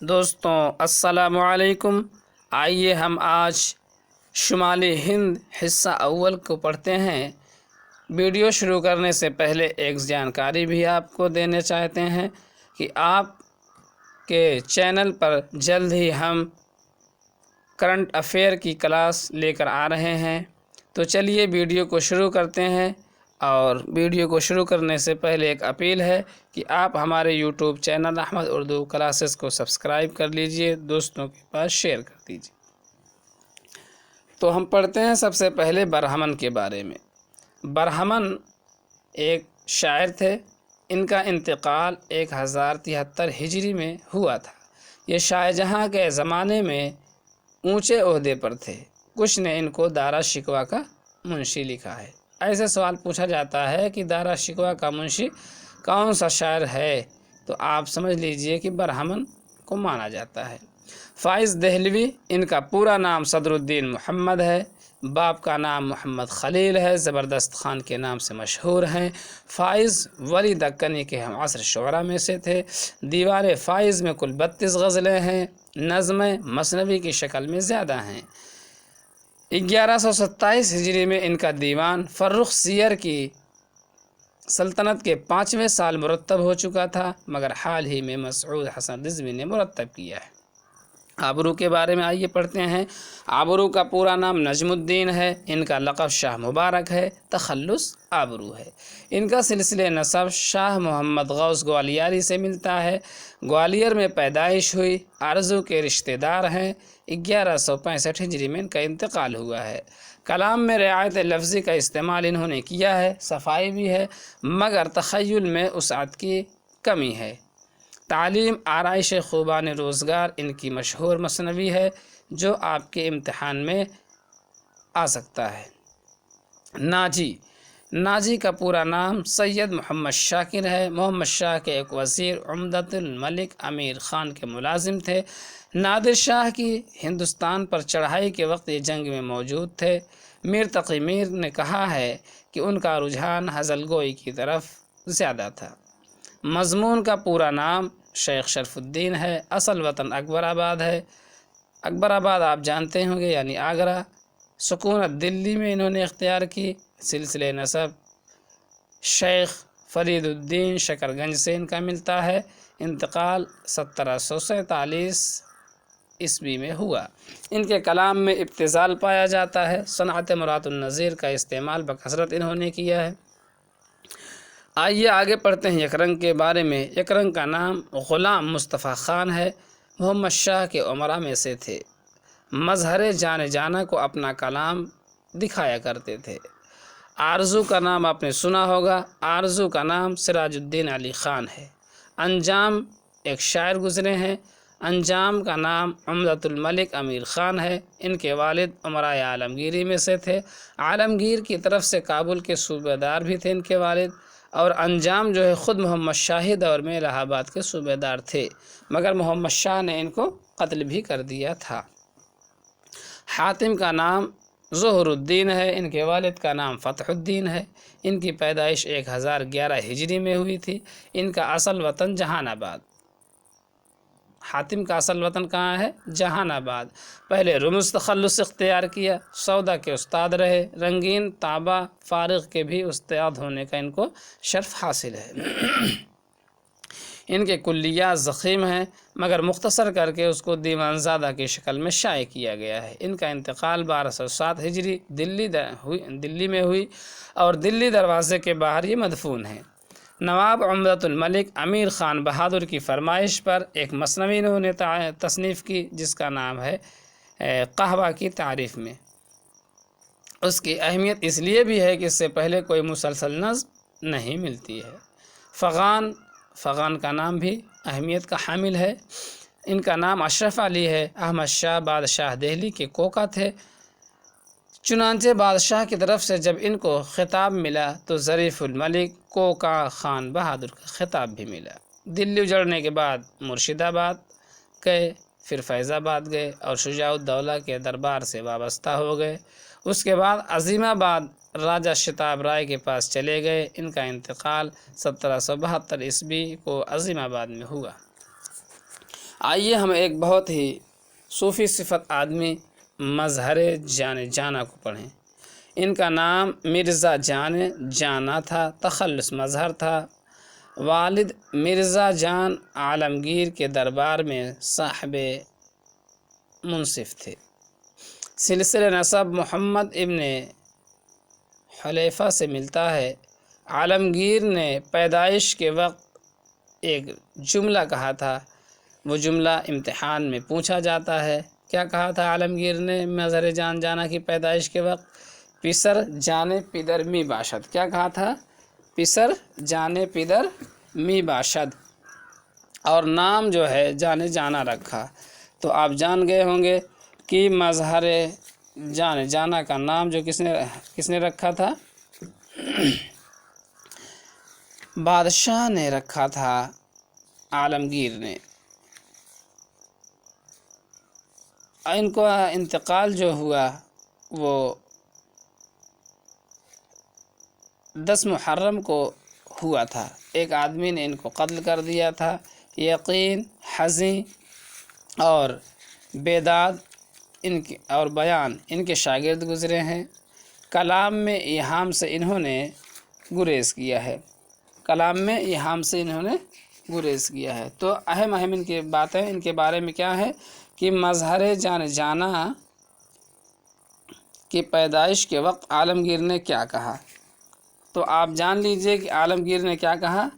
دوستوں السلام علیکم۔ آئیے ہم آج شمالی ہند حصہ اول کو پڑھتے ہیں۔ ویڈیو شروع کرنے سے پہلے ایک جانکاری بھی آپ کو دینا چاہتے ہیں کہ آپ کے چینل پر جلد ہی ہم کرنٹ افیئر کی کلاس لے کر آ رہے ہیں، تو چلیے ویڈیو کو شروع کرتے ہیں۔ اور ویڈیو کو شروع کرنے سے پہلے ایک اپیل ہے کہ آپ ہمارے YouTube channel Ahmad Urdu classes کو سبسکرائب کر لیجئے، دوستوں کے پاس شیئر کر دیجئے۔ تو ہم پڑھتے ہیں سب سے پہلے برہمن کے بارے میں۔ برہمن ایک شاعر تھے، ان کا انتقال 1073 ہجری میں ہوا تھا۔ یہ شاہ جہاں کے زمانے میں اونچے عہدے پر تھے۔ کچھ نے ان کو دارا شکوہ کا منشی لکھا ہے۔ ایسے سوال پوچھا جاتا ہے کہ دارا شکوہ کا منشی کون سا شاعر ہے، تو آپ سمجھ لیجئے کہ برہمن کو مانا جاتا ہے۔ فائز دہلوی، ان کا پورا نام صدر الدین محمد ہے، باپ کا نام محمد خلیل ہے، زبردست خان کے نام سے مشہور ہیں۔ فائز ولی دکنی کے ہم عصر شعراء میں سے تھے۔ دیوار فائز میں کل 32 غزلیں ہیں، نظمیں مثنوی کی شکل میں زیادہ ہیں۔ 1127 ہجری میں ان کا دیوان فرخ سیر کی سلطنت کے 5ویں سال مرتب ہو چکا تھا، مگر حال ہی میں مسعود حسن رضوی نے مرتب کیا ہے۔ آبرو کے بارے میں آئیے پڑھتے ہیں۔ آبرو کا پورا نام نجم الدین ہے، ان کا لقب شاہ مبارک ہے، تخلص آبرو ہے۔ ان کا سلسلہ نسب شاہ محمد غوث گوالیاری سے ملتا ہے۔ گوالیار میں پیدائش ہوئی، آرزو کے رشتہ دار ہیں۔ 1165 ہجری میں ان کا انتقال ہوا ہے۔ کلام میں رعایت لفظی کا استعمال انہوں نے کیا ہے، صفائی بھی ہے، مگر تخیل میں وسعت کی کمی ہے۔ تعلیم، آرائش خوبان روزگار ان کی مشہور مثنوی ہے، جو آپ کے امتحان میں آ سکتا ہے۔ ناجی کا پورا نام سید محمد شاکر ہے۔ محمد شاہ کے ایک وزیر عمدت الملک امیر خان کے ملازم تھے۔ نادر شاہ کی ہندوستان پر چڑھائی کے وقت یہ جنگ میں موجود تھے۔ میر تقی میر نے کہا ہے کہ ان کا رجحان ہزل گوئی کی طرف زیادہ تھا۔ مضمون کا پورا نام شیخ شرف الدین ہے، اصل وطن اکبر آباد ہے۔ اکبر آباد آپ جانتے ہوں گے، یعنی آگرہ۔ سکونت دلی میں انہوں نے اختیار کی۔ سلسلہ نسب شیخ فرید الدین شکر گنج سے ان کا ملتا ہے۔ انتقال 1747 عیسوی میں ہوا۔ ان کے کلام میں ابتذال پایا جاتا ہے۔ صنعت مرات النظیر کا استعمال بکثرت انہوں نے کیا ہے۔ آئیے آگے پڑھتے ہیں یکرنگ کے بارے میں۔ یکرنگ کا نام غلام مصطفیٰ خان ہے، محمد شاہ کے امراء میں سے تھے۔ مظہر جان جانا کو اپنا کلام دکھایا کرتے تھے۔ آرزو کا نام آپ نے سنا ہوگا۔ آرزو کا نام سراج الدین علی خان ہے۔ انجام ایک شاعر گزرے ہیں۔ انجام کا نام عمدت الملک امیر خان ہے۔ ان کے والد امراء عالمگیری میں سے تھے۔ عالمگیر کی طرف سے کابل کے صوبہ دار بھی تھے ان کے والد، اور انجام جو ہے خود محمد شاہ دور میں الہ آباد کے صوبہ دار تھے، مگر محمد شاہ نے ان کو قتل بھی کر دیا تھا۔ حاتم کا نام ظہر الدین ہے۔ ان کے والد کا نام فتح الدین ہے۔ ان کی پیدائش 1011 ہجری میں ہوئی تھی۔ ان کا اصل وطن جہان آباد۔ حاتم کا اصل وطن کہاں ہے؟ جہان آباد۔ پہلے رمز تخلص اختیار کیا، سودا کے استاد رہے، رنگین طابع فارغ کے بھی استاد ہونے کا ان کو شرف حاصل ہے۔ ان کے کلیات ضخیم ہیں، مگر مختصر کر کے اس کو دیوان زادہ کی شکل میں شائع کیا گیا ہے۔ ان کا انتقال 1207 ہجری دلی میں ہوئی، اور دلی دروازے کے باہر یہ مدفون ہیں۔ نواب عمدت الملک امیر خان بہادر کی فرمائش پر ایک مثنوی انہوں نے تصنیف کی، جس کا نام ہے قہوہ کی تعریف میں۔ اس کی اہمیت اس لیے بھی ہے کہ اس سے پہلے کوئی مسلسل نظم نہیں ملتی ہے۔ فغان کا نام بھی اہمیت کا حامل ہے۔ ان کا نام اشرف علی ہے۔ احمد شاہ بادشاہ دہلی کے کوکا تھے۔ چنانچہ بادشاہ کی طرف سے جب ان کو خطاب ملا تو ظریف الملک کوکا خان بہادر کا خطاب بھی ملا۔ دلی اجڑنے کے بعد مرشد آباد گئے، پھر فیض آباد گئے، اور شجاع الدولہ کے دربار سے وابستہ ہو گئے۔ اس کے بعد عظیم آباد راجہ شتاب رائے کے پاس چلے گئے۔ ان کا انتقال 1772 عیسوی کو عظیم آباد میں ہوا۔ آئیے ہم ایک بہت ہی صوفی صفت آدمی مظہر جان جانا کو پڑھیں۔ ان کا نام مرزا جان جانا تھا، تخلص مظہر تھا۔ والد مرزا جان عالمگیر کے دربار میں صاحب منصف تھے۔ سلسلہ نسب محمد ابن حلیفہ سے ملتا ہے۔ عالمگیر نے پیدائش کے وقت ایک جملہ کہا تھا، وہ جملہ امتحان میں پوچھا جاتا ہے۔ کیا کہا تھا عالمگیر نے مظہر جان جانا کی پیدائش کے وقت؟ پسر جانے پدر می باشد۔ کیا کہا تھا؟ پسر جانے پدر می باشد، اور نام جو ہے جانے جانا رکھا۔ تو آپ جان گئے ہوں گے کہ مظہر جانے جانا کا نام جو کس نے رکھا تھا؟ بادشاہ نے رکھا تھا، عالمگیر نے۔ ان کو انتقال جو ہوا وہ 10 محرم کو ہوا تھا۔ ایک آدمی نے ان کو قتل کر دیا تھا۔ یقین، حزیں اور بیداد اور بیان ان کے شاگرد گزرے ہیں۔ کلام میں ایہام سے انہوں نے گریز کیا ہے۔ تو اہم ان کی باتیں ان کے بارے میں کیا ہے کہ مظہر جان جانا کی پیدائش کے وقت عالمگیر نے کیا کہا؟ تو آپ جان لیجئے کہ عالمگیر نے کیا کہا؟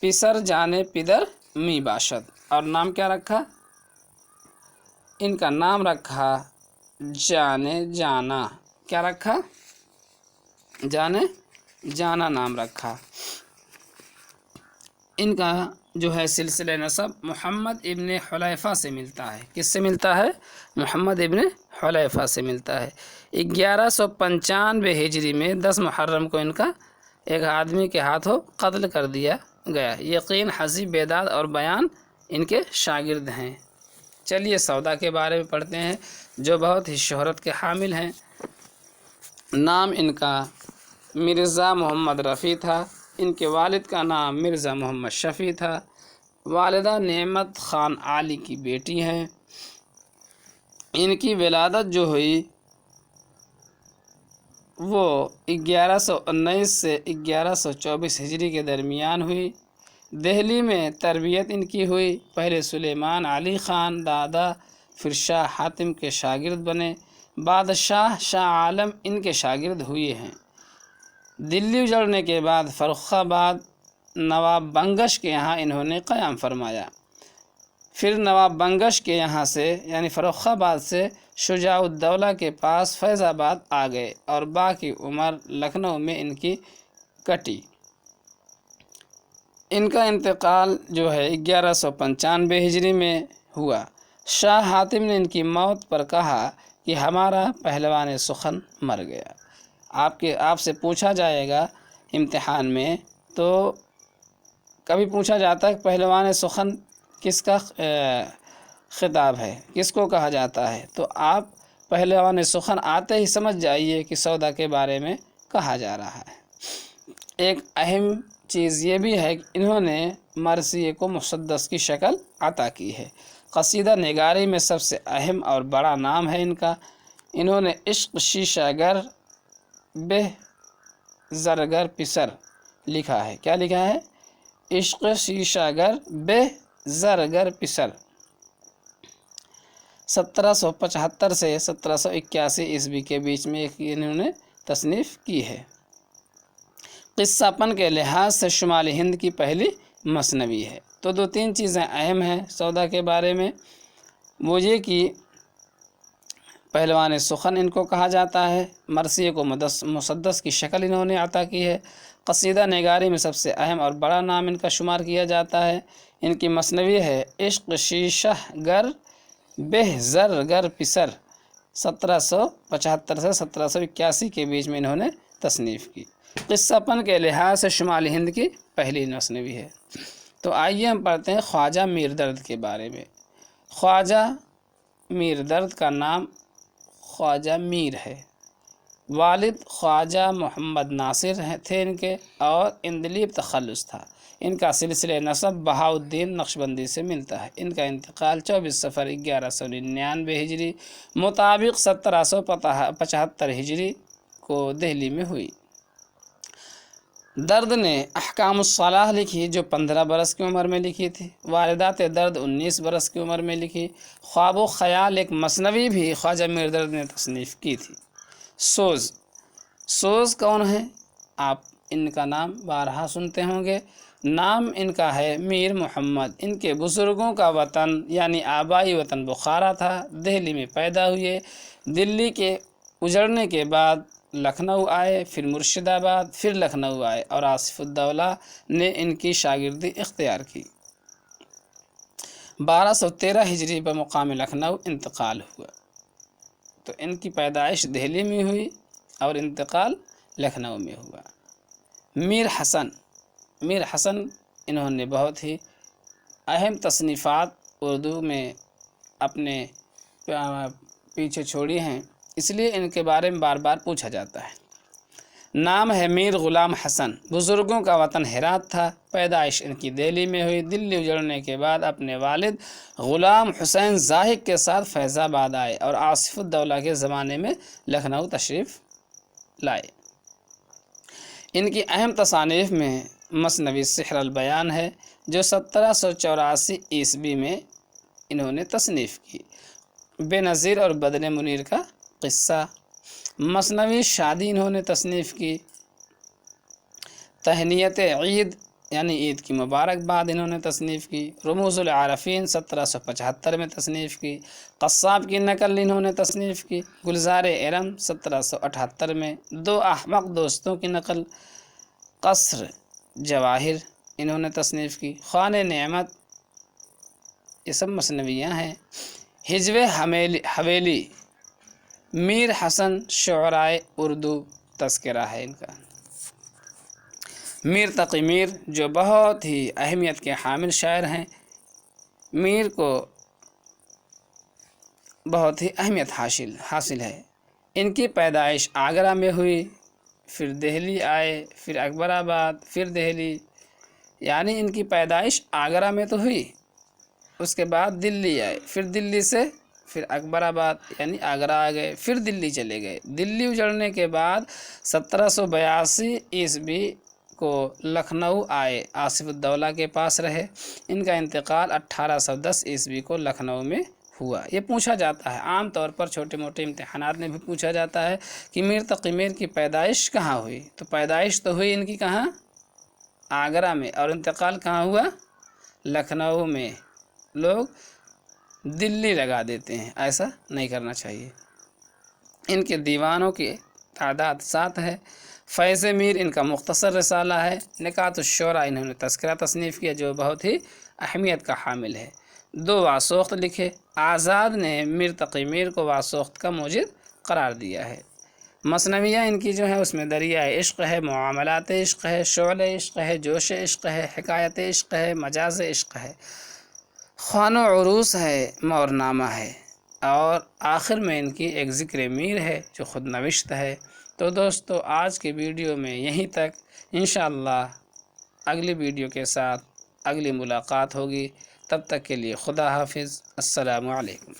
پسر جانے پدر می باشد، اور نام کیا رکھا؟ ان کا نام رکھا جانے جانا۔ کیا رکھا؟ جانے جانا نام رکھا۔ ان کا جو ہے سلسلہ نسب محمد ابن حلیفہ سے ملتا ہے۔ کس سے ملتا ہے؟ محمد ابن حلیفہ سے ملتا ہے۔ 1195 ہجری میں 10 محرم کو ان کا ایک آدمی کے ہاتھوں قتل کر دیا گیا۔ یقین، حزیں، بیداد اور بیان ان کے شاگرد ہیں۔ چلیے سودا کے بارے میں پڑھتے ہیں، جو بہت ہی شہرت کے حامل ہیں۔ نام ان کا مرزا محمد رفیع تھا۔ ان کے والد کا نام مرزا محمد شفیع تھا۔ والدہ نعمت خان عالی کی بیٹی ہیں۔ ان کی ولادت جو ہوئی وہ 1119 سے 1124 ہجری کے درمیان ہوئی۔ دہلی میں تربیت ان کی ہوئی۔ پہلے سلیمان علی خان دادا، پھر شاہ حاتم کے شاگرد بنے۔ بادشاہ شاہ عالم ان کے شاگرد ہوئے ہیں۔ دلی اجڑنے کے بعد فرخ آباد نواب بنگش کے یہاں انہوں نے قیام فرمایا۔ پھر نواب بنگش کے یہاں سے یعنی فرخ آباد سے شجاع الدولہ کے پاس فیض آباد آ گئے، اور باقی عمر لکھنؤ میں ان کی کٹی۔ ان کا انتقال جو ہے 1195 ہجری میں ہوا۔ شاہ حاتم نے ان کی موت پر کہا کہ ہمارا پہلوان سخن مر گیا۔ آپ سے پوچھا جائے گا امتحان میں، تو کبھی پوچھا جاتا ہے کہ پہلوان سخن کس کا خطاب ہے، کس کو کہا جاتا ہے؟ تو آپ پہلوان سخن آتے ہی سمجھ جائیے کہ سودا کے بارے میں کہا جا رہا ہے۔ ایک اہم چیز یہ بھی ہے کہ انہوں نے مرثیے کو مسدس کی شکل عطا کی ہے۔ قصیدہ نگاری میں سب سے اہم اور بڑا نام ہے ان کا۔ انہوں نے عشق شیشہ گر بہ زرگر پسر لکھا ہے۔ کیا لکھا ہے؟ عشق شیشہ گر بہ زرگر پسر۔ 1775 سے 1781 عیسوی کے بیچ میں انہوں نے تصنیف کی ہے۔ قصہ پن کے لحاظ سے شمالی ہند کی پہلی مثنوی ہے۔ تو 2-3 چیزیں اہم ہیں سودا کے بارے میں، وہ یہ کہ پہلوان سخن ان کو کہا جاتا ہے، مرثیے کو مسدس کی شکل انہوں نے عطا کی ہے، قصیدہ نگاری میں سب سے اہم اور بڑا نام ان کا شمار کیا جاتا ہے۔ ان کی مثنوی ہے عشق شیشہ گر بہ زر گر پسر، 1775 سے 1781 کے بیچ میں انہوں نے تصنیف کی۔ قصہ پن کے لحاظ سے شمالی ہند کی پہلی مثنوی ہے۔ تو آئیے ہم پڑھتے ہیں خواجہ میر درد کے بارے میں۔ خواجہ میر درد کا نام خواجہ میر ہے۔ والد خواجہ محمد ناصر تھے ان کے، اور اندلیب تخلص تھا۔ ان کا سلسلہ نسب بہاؤالدین نقشبندی سے ملتا ہے۔ ان کا انتقال 24 صفر 1199 ہجری مطابق 1775 ہجری کو دہلی میں ہوئی۔ درد نے احکام الصلاح لکھی جو 15 برس کی عمر میں لکھی تھی۔ واردات درد 19 برس کی عمر میں لکھی۔ خواب و خیال ایک مثنوی بھی خواجہ میر درد نے تصنیف کی تھی۔ سوز کون ہیں؟ آپ ان کا نام بارہا سنتے ہوں گے۔ نام ان کا ہے میر محمد۔ ان کے بزرگوں کا وطن یعنی آبائی وطن بخارا تھا۔ دہلی میں پیدا ہوئے۔ دلی کے اجڑنے کے بعد لکھنؤ آئے، پھر مرشد آباد، پھر لکھنؤ آئے اور آصف الدولہ نے ان کی شاگردی اختیار کی۔ 1213 ہجری بمقام لکھنؤ انتقال ہوا۔ تو ان کی پیدائش دہلی میں ہوئی اور انتقال لکھنؤ میں ہوا۔ میر حسن انہوں نے بہت ہی اہم تصنیفات اردو میں اپنے پیچھے چھوڑی ہیں، اس لیے ان کے بارے میں بار بار پوچھا جاتا ہے۔ نام ہے میر غلام حسن۔ بزرگوں کا وطن ہرات تھا۔ پیدائش ان کی دہلی میں ہوئی۔ دلی اجڑنے کے بعد اپنے والد غلام حسین زاہد کے ساتھ فیض آباد آئے اور آصف الدولہ کے زمانے میں لکھنؤ تشریف لائے۔ ان کی اہم تصانیف میں مثنوی سحر البیان ہے جو 1784 عیسوی میں انہوں نے تصنیف کی۔ بے نظیر اور بدر منیر کا قصہ۔ مثنوی شادی انہوں نے تصنیف کی۔ تہنیت عید یعنی عید کی مبارکباد انہوں نے تصنیف کی۔ رموز العارفین 1775 میں تصنیف کی۔ قصاب کی نقل انہوں نے تصنیف کی۔ گلزار ارم 1778 میں۔ دو احمق دوستوں کی نقل قصر جواہر انہوں نے تصنیف کی۔ خوان نعمت یہ سب مثنویاں ہیں۔ ہجو حویلی میر حسن شعرائے اردو تذکرہ ہے ان کا۔ میر تقی میر جو بہت ہی اہمیت کے حامل شاعر ہیں، میر کو بہت ہی اہمیت حاصل ہے۔ ان کی پیدائش آگرہ میں ہوئی، پھر دہلی آئے، پھر اکبر آباد، پھر دہلی، یعنی ان کی پیدائش آگرہ میں تو ہوئی، اس کے بعد دلی آئے، پھر دلی سے پھر اکبر آباد یعنی آگرہ آ گئے، پھر دلی چلے گئے۔ دلی اجڑنے کے بعد 1782 عیسوی کو لکھنؤ آئے، آصف الدولہ کے پاس رہے۔ ان کا انتقال 1810 عیسوی کو لکھنؤ میں ہوا۔ یہ پوچھا جاتا ہے عام طور پر، چھوٹے موٹے امتحانات میں بھی پوچھا جاتا ہے کہ میر تقی میر کی پیدائش کہاں ہوئی؟ تو پیدائش تو ہوئی ان کی کہاں؟ آگرہ میں، اور انتقال کہاں ہوا؟ لکھنؤ میں۔ لوگ دلی لگا دیتے ہیں، ایسا نہیں کرنا چاہیے۔ ان کے دیوانوں کی تعداد 7 ہے۔ فیض میر ان کا مختصر رسالہ ہے۔ نکات الشعراء انہوں نے تذکرہ تصنیف کیا جو بہت ہی اہمیت کا حامل ہے۔ 2 واسوخت لکھے۔ آزاد نے میر تقی میر کو واسوخت کا موجد قرار دیا ہے۔ مثنویہ ان کی جو ہے اس میں دریائے عشق ہے، معاملات عشق ہے، شعلہ عشق ہے، جوش عشق ہے، حکایت عشق ہے، مجاز عشق ہے، خوان و عروس ہے، مورنامہ ہے، اور آخر میں ان کی ایک ذکر میر ہے جو خود نوشت ہے۔ تو دوستو آج کی ویڈیو میں یہیں تک۔ انشاءاللہ اگلی ویڈیو کے ساتھ اگلی ملاقات ہوگی۔ تب تک کے لیے خدا حافظ۔ السلام علیکم۔